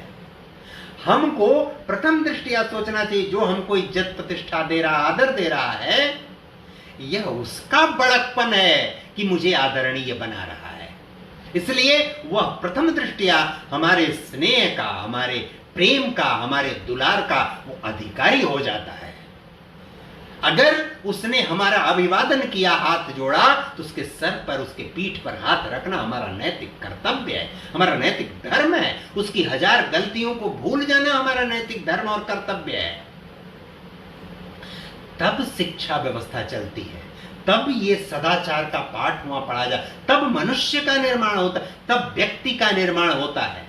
हमको प्रथम दृष्टिया सोचना चाहिए, जो हमको इज्जत प्रतिष्ठा दे रहा, आदर दे रहा है, यह उसका बड़कपन है कि मुझे आदरणीय बना रहा है, इसलिए वह प्रथम दृष्टिया हमारे स्नेह का, हमारे प्रेम का, हमारे दुलार का वो अधिकारी हो जाता है। अगर उसने हमारा अभिवादन किया, हाथ जोड़ा, तो उसके सर पर, उसके पीठ पर हाथ रखना हमारा नैतिक कर्तव्य है, हमारा नैतिक धर्म है। उसकी 1000 गलतियों को भूल जाना हमारा नैतिक धर्म और कर्तव्य है। तब शिक्षा व्यवस्था चलती है, तब ये सदाचार का पाठ वहां पढ़ा जाए, तब मनुष्य का निर्माण होता है, तब व्यक्ति का निर्माण होता है।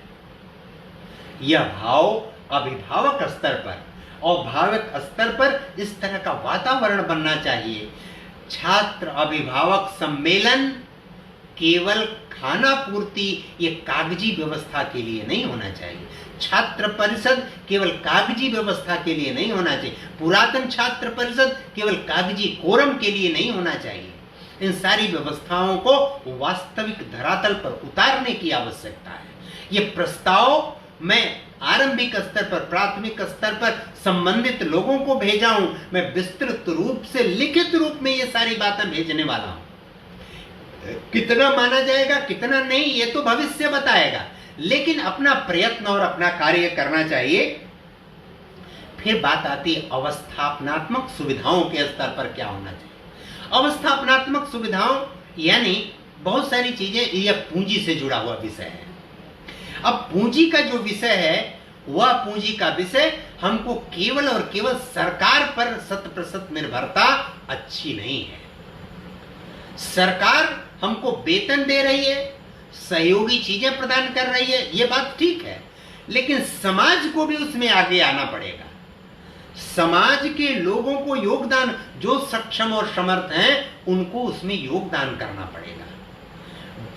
यह भाव अभिभावक स्तर पर और भावक स्तर पर इस तरह का वातावरण बनना चाहिए। छात्र अभिभावक सम्मेलन केवल खाना पूर्ति, ये कागजी व्यवस्था के लिए नहीं होना चाहिए। छात्र परिषद केवल कागजी व्यवस्था के लिए नहीं होना चाहिए। पुरातन छात्र परिषद केवल कागजी कोरम के लिए नहीं होना चाहिए। इन सारी व्यवस्थाओं को वास्तविक धरातल पर उतारने की आवश्यकता है। ये प्रस्ताव मैं आरंभिक स्तर पर, प्राथमिक स्तर पर संबंधित लोगों को भेजा हूं। मैं विस्तृत रूप से लिखित रूप में ये सारी बातें भेजने वाला हूं। कितना माना जाएगा कितना नहीं ये तो भविष्य बताएगा, लेकिन अपना प्रयत्न और अपना कार्य करना चाहिए। फिर बात आती है अवस्थापनात्मक सुविधाओं के स्तर पर क्या होना चाहिए। अवस्थापनात्मक सुविधाओं यानी बहुत सारी चीजें, यह पूंजी से जुड़ा हुआ विषय है। अब पूंजी का जो विषय है, वह पूंजी का विषय हमको केवल और केवल सरकार पर 100% निर्भरता अच्छी नहीं है। सरकार हमको वेतन दे रही है, सहयोगी चीजें प्रदान कर रही है, यह बात ठीक है, लेकिन समाज को भी उसमें आगे आना पड़ेगा। समाज के लोगों को योगदान, जो सक्षम और समर्थ हैं उनको उसमें योगदान करना पड़ेगा।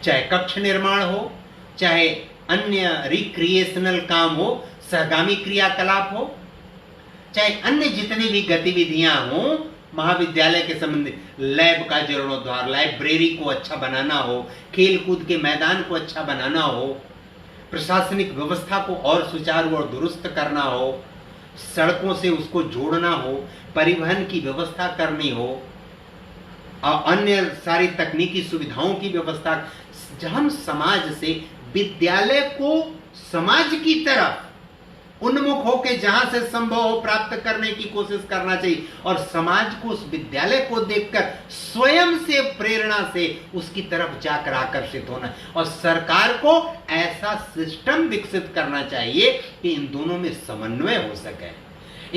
चाहे कक्ष निर्माण हो, चाहे अन्य रिक्रिएशनल काम हो, सहगामी क्रियाकलाप हो, चाहे अन्य जितनी भी गतिविधियां हो, महाविद्यालय के संबंधित लैब का जीर्णोद्धार, लाइब्रेरी को अच्छा बनाना हो, खेल कूद के मैदान को अच्छा बनाना हो, प्रशासनिक व्यवस्था को और सुचारू और दुरुस्त करना हो, सड़कों से उसको जोड़ना हो, परिवहन की व्यवस्था करनी हो, और अन्य सारी तकनीकी सुविधाओं की व्यवस्था, हम समाज से विद्यालय को समाज की तरफ उन्मुख होकर जहां से संभव हो प्राप्त करने की कोशिश करना चाहिए, और समाज को उस विद्यालय को देखकर स्वयं से प्रेरणा से उसकी तरफ जाकर आकर्षित होना, और सरकार को ऐसा सिस्टम विकसित करना चाहिए कि इन दोनों में समन्वय हो सके।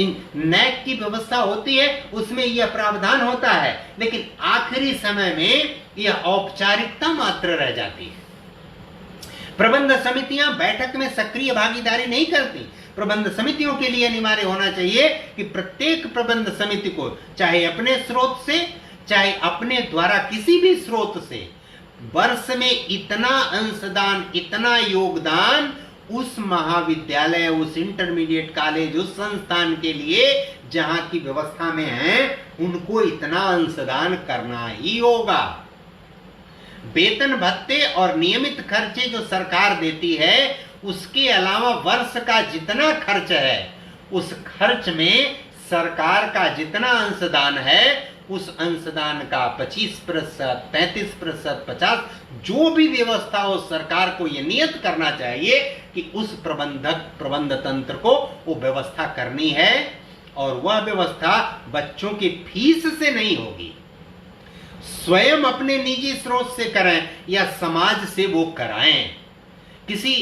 इन नैक की व्यवस्था होती है, उसमें यह प्रावधान होता है, लेकिन आखिरी समय में यह औपचारिकता मात्र रह जाती है। प्रबंध समितियां बैठक में सक्रिय भागीदारी नहीं करती। प्रबंध समितियों के लिए अनिवार्य होना चाहिए कि प्रत्येक प्रबंध समिति को चाहे अपने स्रोत से, चाहे अपने द्वारा किसी भी स्रोत से वर्ष में इतना अंशदान, इतना योगदान उस महाविद्यालय, उस इंटरमीडिएट कॉलेज, उस संस्थान के लिए जहां की व्यवस्था में है, उनको इतना अंशदान करना ही होगा। वेतन भत्ते और नियमित खर्चे जो सरकार देती है, उसके अलावा वर्ष का जितना खर्च है, उस खर्च में सरकार का जितना अंशदान है, उस अंशदान का 25%, 33%, 50%, जो भी व्यवस्था हो, सरकार को यह नियत करना चाहिए कि उस प्रबंध तंत्र को वो व्यवस्था करनी है, और वह व्यवस्था बच्चों की फीस से नहीं होगी, स्वयं अपने निजी स्रोत से करें या समाज से वो कराएं, किसी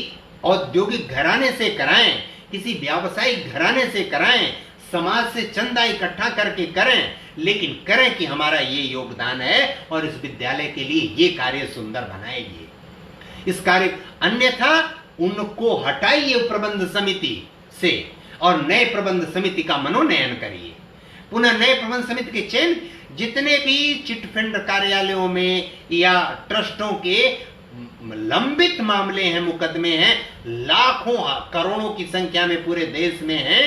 औद्योगिक घराने से कराएं, किसी व्यावसायिक घराने से कराएं, समाज से चंदा इकट्ठा करके करें, लेकिन करें कि हमारा ये योगदान है और इस विद्यालय के लिए ये कार्य सुंदर बनाएगी इस कार्य। अन्यथा उनको हटाइए प्रबंध समिति से और नए प्रबंध समिति का मनोनयन करिए। पुनः नए प्रबंध समिति के चयन, जितने भी चिटफंड कार्यालयों में या ट्रस्टों के लंबित मामले हैं, मुकदमे हैं, लाखों करोड़ों की संख्या में पूरे देश में हैं,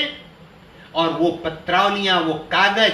और वो पत्रावलियां, वो कागज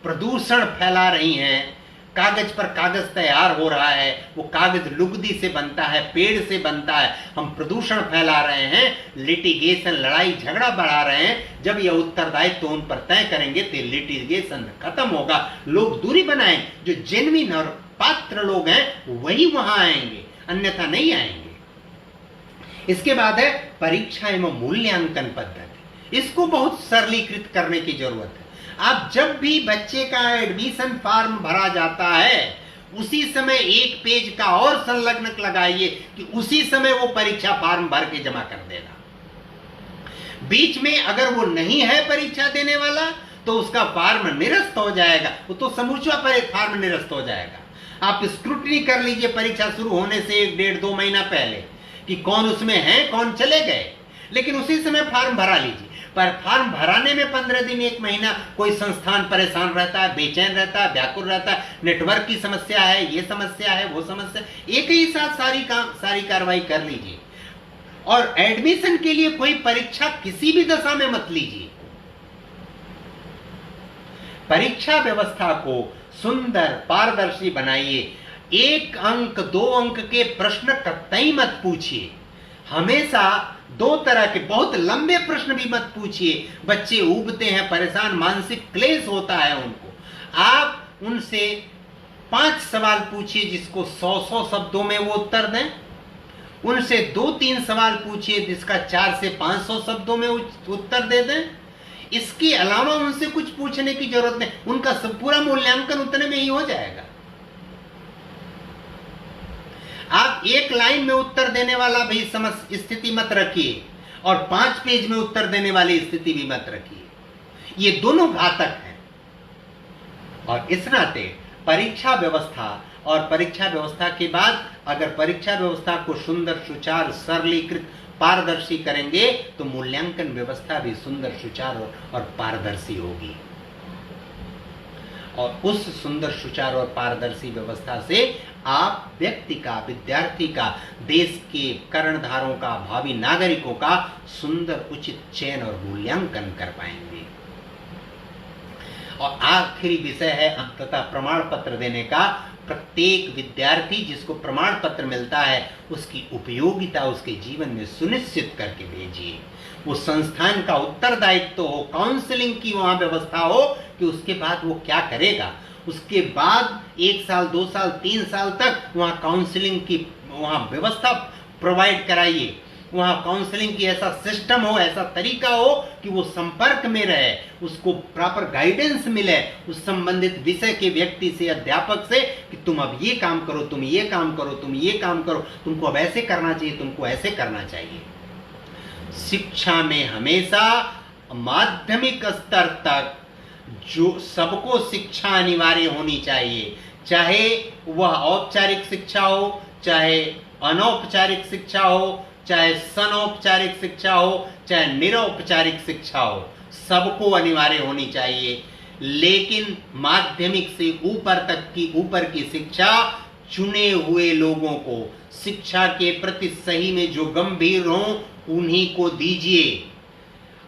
प्रदूषण फैला रही हैं, कागज पर कागज तैयार हो रहा है, वो कागज लुगदी से बनता है, पेड़ से बनता है, हम प्रदूषण फैला रहे हैं, लिटिगेशन, लड़ाई झगड़ा बढ़ा रहे हैं। जब यह उत्तरदायित्व तो उन पर तय करेंगे तो लिटिगेशन खत्म होगा, लोग दूरी बनाएं, जो जेन्युइन और पात्र लोग हैं वही वहां आएंगे, अन्यथा नहीं आएंगे। इसके बाद है परीक्षा एवं मूल्यांकन पद्धति। इसको बहुत सरलीकृत करने की जरूरत है। आप जब भी बच्चे का एडमिशन फॉर्म भरा जाता है, उसी समय एक पेज का और संलग्नक लगाइए कि उसी समय वो परीक्षा फॉर्म भर के जमा कर देगा। बीच में अगर वो नहीं है परीक्षा देने वाला, तो उसका फॉर्म निरस्त हो जाएगा, वो तो समूचा पर फॉर्म निरस्त हो जाएगा। आप स्क्रूटनी कर लीजिए परीक्षा शुरू होने से 1, 1.5, 2 महीना पहले कि कौन उसमें है, कौन चले गए, लेकिन उसी समय फॉर्म भरा लीजिए। पर फॉर्म भराने में 15 दिन, 1 महीना कोई संस्थान परेशान रहता है, बेचैन रहता है, व्याकुल रहता है, नेटवर्क की समस्या है, ये समस्या है, वो समस्या, एक ही साथ सारी कार्रवाई कर लीजिए। और एडमिशन के लिए कोई परीक्षा किसी भी दशा में मत लीजिए। परीक्षा व्यवस्था को सुंदर, पारदर्शी बनाइए। 1 अंक, 2 अंक के प्रश्न कतई मत पूछिए। हमेशा 2 तरह के बहुत लंबे प्रश्न भी मत पूछिए। बच्चे उबते हैं, परेशान, मानसिक क्लेश होता है उनको। आप उनसे 5 सवाल पूछिए जिसको 100 शब्दों में वो उत्तर दें। उनसे 2-3 सवाल पूछिए जिसका 400 से 500 शब्दों में उत्तर दे दें। इसके अलावा उनसे कुछ पूछने की जरूरत नहीं, उनका पूरा मूल्यांकन उतने में ही हो जाएगा। आप 1 लाइन में उत्तर देने वाला भी स्थिति मत रखिए और 5 पेज में उत्तर देने वाली स्थिति भी मत रखिए, ये दोनों घातक हैं। और इस नाते परीक्षा व्यवस्था और परीक्षा व्यवस्था के बाद अगर परीक्षा व्यवस्था को सुंदर, सुचार, सरलीकृत, पारदर्शी करेंगे तो मूल्यांकन व्यवस्था भी सुंदर, सुचार और पारदर्शी होगी। और उस सुंदर, सुचार और पारदर्शी व्यवस्था से आप व्यक्ति का, विद्यार्थी का, देश के कर्णधारों का, भावी नागरिकों का सुंदर, उचित चयन और मूल्यांकन कर पाएंगे। और आखिरी विषय है अंततः प्रमाण पत्र देने का। प्रत्येक विद्यार्थी जिसको प्रमाण पत्र मिलता है उसकी उपयोगिता उसके जीवन में सुनिश्चित करके भेजिए। वो संस्थान का उत्तरदायित्व हो, काउंसलिंग की वहां व्यवस्था हो कि उसके बाद वो क्या करेगा। उसके बाद 1 साल, 2 साल, 3 साल तक वहां काउंसलिंग की वहां व्यवस्था प्रोवाइड कराइए। वहां काउंसलिंग की ऐसा सिस्टम हो, ऐसा तरीका हो कि वो संपर्क में रहे, उसको प्रॉपर गाइडेंस मिले उस संबंधित विषय के व्यक्ति से, अध्यापक से, कि तुम अब ये काम करो, तुम ये काम करो, तुम ये काम करो, तुमको अब ऐसे करना चाहिए, तुमको ऐसे करना चाहिए। शिक्षा में हमेशा माध्यमिक स्तर तक जो सबको शिक्षा अनिवार्य होनी चाहिए, चाहे वह औपचारिक शिक्षा हो, चाहे अनौपचारिक शिक्षा हो, चाहे सनौपचारिक शिक्षा हो, चाहे निरौपचारिक शिक्षा हो, सबको अनिवार्य होनी चाहिए। लेकिन माध्यमिक से ऊपर तक की, ऊपर की शिक्षा चुने हुए लोगों को, शिक्षा के प्रति सही में जो गंभीर हों उन्हीं को दीजिए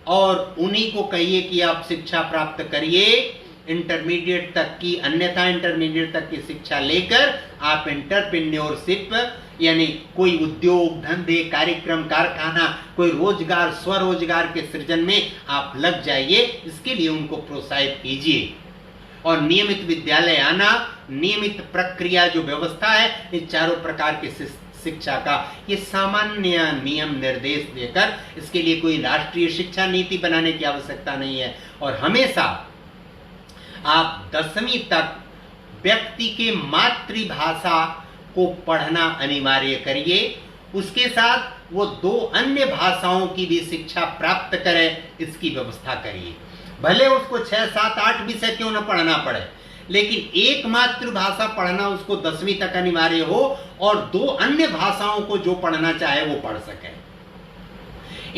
और उन्हीं को कहिए कि आप शिक्षा प्राप्त करिए इंटरमीडिएट तक की, अन्यथा इंटरमीडिएट तक की शिक्षा लेकर आप एंटरप्रेन्योरशिप यानी कोई उद्योग धंधे कार्यक्रम कारखाना कोई रोजगार स्वरोजगार के सृजन में आप लग जाइए। इसके लिए उनको प्रोत्साहित कीजिए और नियमित विद्यालय आना, नियमित प्रक्रिया जो व्यवस्था है इन चारों प्रकार के शिक्षा का ये सामान्य नियम निर्देश देकर, इसके लिए कोई राष्ट्रीय शिक्षा नीति बनाने की आवश्यकता नहीं है। और हमेशा आप 10वीं तक व्यक्ति के मातृभाषा को पढ़ना अनिवार्य करिए, उसके साथ वो 2 अन्य भाषाओं की भी शिक्षा प्राप्त करे, इसकी व्यवस्था करिए। भले उसको 6, 7, 8 विषय क्यों न पढ़ना पड़े, लेकिन एक मातृभाषा पढ़ना उसको 10वीं तक अनिवार्य हो और 2 अन्य भाषाओं को जो पढ़ना चाहे वो पढ़ सके।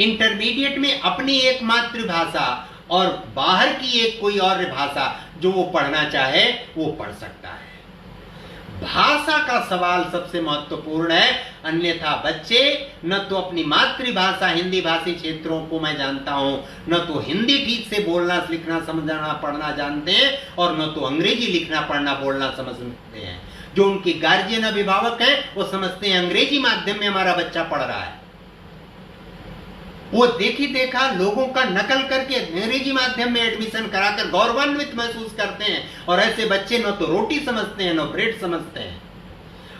इंटरमीडिएट में अपनी एक मातृभाषा और बाहर की एक कोई और भाषा जो वो पढ़ना चाहे वो पढ़ सकता है। भाषा का सवाल सबसे महत्वपूर्ण है, अन्यथा बच्चे न तो अपनी मातृभाषा हिंदी भाषी क्षेत्रों को मैं जानता हूं, न तो हिंदी ठीक से बोलना लिखना समझना पढ़ना जानते हैं और न तो अंग्रेजी लिखना पढ़ना बोलना समझते हैं। जो उनके गार्जियन अभिभावक हैं वो समझते हैं अंग्रेजी माध्यम में हमारा बच्चा पढ़ रहा है, वो देखी देखा लोगों का नकल करके अंग्रेजी माध्यम में एडमिशन कराकर गौरवान्वित महसूस करते हैं। और ऐसे बच्चे न तो रोटी समझते हैं न ब्रेड समझते हैं,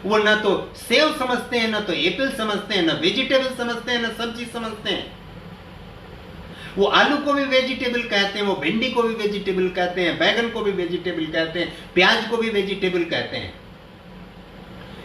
वो न तो सेव समझते हैं न तो एप्पल समझते हैं, न वेजिटेबल समझते हैं, न सब्जी समझते हैं। वो आलू को भी वेजिटेबल कहते हैं, वो भिंडी को भी वेजिटेबल कहते हैं, बैगन को भी वेजिटेबल कहते हैं, प्याज को भी वेजिटेबल कहते हैं।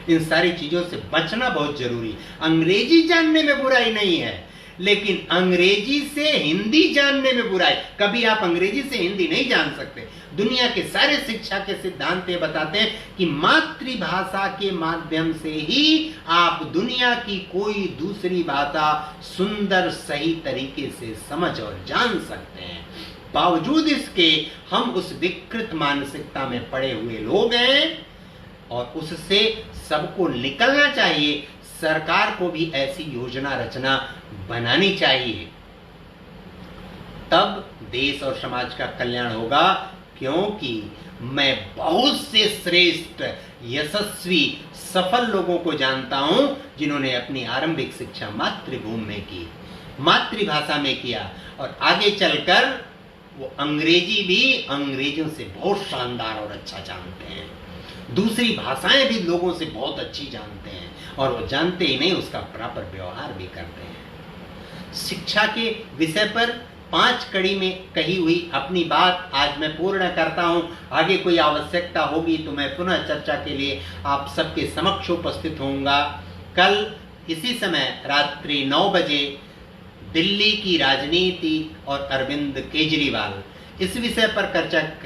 इन सारी चीजों से बचना बहुत जरूरी। अंग्रेजी जानने में बुराई नहीं है, लेकिन अंग्रेजी से हिंदी जानने में बुराई। कभी आप अंग्रेजी से हिंदी नहीं जान सकते। दुनिया के सारे शिक्षा के सिद्धांत ये बताते हैं कि मातृभाषा के माध्यम से ही आप दुनिया की कोई दूसरी भाषा सुंदर सही तरीके से समझ और जान सकते हैं। बावजूद इसके हम उस विकृत मानसिकता में पड़े हुए लोग हैं और उससे सबको निकलना चाहिए। सरकार को भी ऐसी योजना रचना बनानी चाहिए, तब देश और समाज का कल्याण होगा। क्योंकि मैं बहुत से श्रेष्ठ यशस्वी सफल लोगों को जानता हूं जिन्होंने अपनी आरंभिक शिक्षा मातृभूमि में की, मातृभाषा में किया और आगे चलकर वो अंग्रेजी भी अंग्रेजों से बहुत शानदार और अच्छा जानते हैं, दूसरी भाषाएं भी लोगों से बहुत अच्छी जानते हैं और वो जानते ही नहीं उसका प्रॉपर व्यवहार भी करते हैं। शिक्षा के विषय पर 5 कड़ी में कही हुई अपनी बात आज मैं पूर्ण करता हूं। आगे कोई आवश्यकता होगी तो मैं पुनः चर्चा के लिए आप सबके समक्ष उपस्थित होऊंगा। कल इसी समय रात्रि 9 बजे दिल्ली की राजनीति और अरविंद केजरीवाल इस विषय पर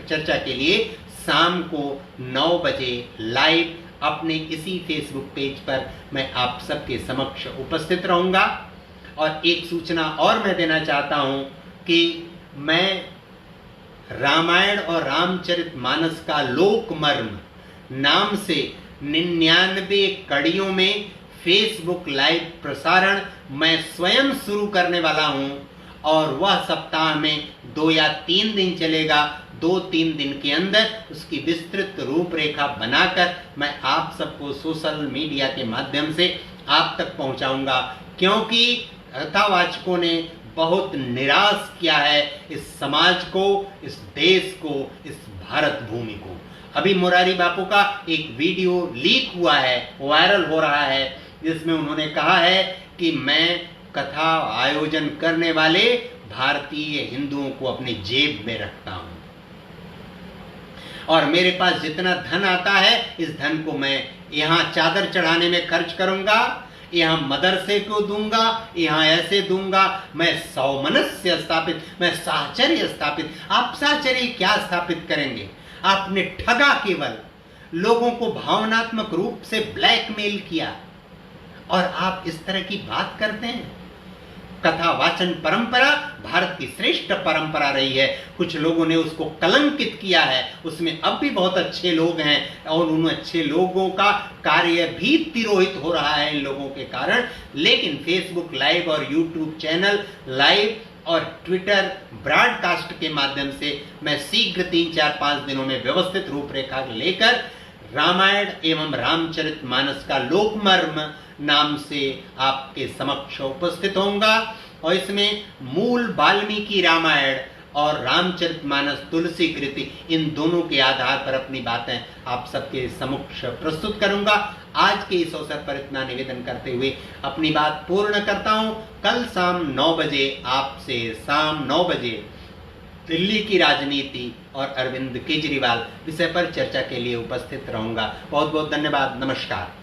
चर्चा के लिए शाम को 9 बजे लाइव अपने इसी फेसबुक पेज पर मैं आप सबके समक्ष उपस्थित रहूंगा। और एक सूचना और मैं देना चाहता हूं कि मैं रामायण और रामचरितमानस का लोकमर्म नाम से 99 कड़ियों में फेसबुक लाइव प्रसारण मैं स्वयं शुरू करने वाला हूं और वह सप्ताह में 2 या 3 दिन चलेगा। 2-3 दिन के अंदर उसकी विस्तृत रूपरेखा बनाकर मैं आप सबको सोशल मीडिया के माध्यम से आप तक पहुंचाऊंगा, क्योंकि कथावाचकों ने बहुत निराश किया है इस समाज को, इस देश को, इस भारत भूमि को। अभी मुरारी बापू का एक वीडियो लीक हुआ है, वायरल हो रहा है, जिसमें उन्होंने कहा है कि मैं कथा आयोजन करने वाले भारतीय हिंदुओं को अपनी जेब में रखता हूं और मेरे पास जितना धन आता है इस धन को मैं यहां चादर चढ़ाने में खर्च करूंगा, यहाँ मदरसे को दूंगा, यहाँ ऐसे दूंगा, मैं सौमनस्य स्थापित, मैं साहचर्य स्थापित। आप साहचर्य क्या स्थापित करेंगे? आपने ठगा, केवल लोगों को भावनात्मक रूप से ब्लैकमेल किया और आप इस तरह की बात करते हैं। कथा वाचन परंपरा भारत की श्रेष्ठ परंपरा रही है। कुछ लोगों ने उसको कलंकित किया है, उसमें अब भी बहुत अच्छे लोग हैं और उन अच्छे लोगों का कार्य भी तिरोहित हो रहा है इन लोगों के कारण। लेकिन फेसबुक लाइव और यूट्यूब चैनल लाइव और ट्विटर ब्रॉडकास्ट के माध्यम से मैं शीघ्र 3-4-5 दिनों में व्यवस्थित रूपरेखा लेकर रामायण एवं रामचरितमानस का लोकमर्म नाम से आपके समक्ष उपस्थित होऊंगा और इसमें मूल वाल्मीकि रामायण और रामचरितमानस तुलसी कृति, इन दोनों के आधार पर अपनी बातें आप सबके समक्ष प्रस्तुत करूंगा। आज के इस अवसर पर इतना निवेदन करते हुए अपनी बात पूर्ण करता हूं। कल शाम 9 बजे आपसे शाम 9 बजे दिल्ली की राजनीति और अरविंद केजरीवाल विषय पर चर्चा के लिए उपस्थित रहूंगा। बहुत बहुत धन्यवाद। नमस्कार।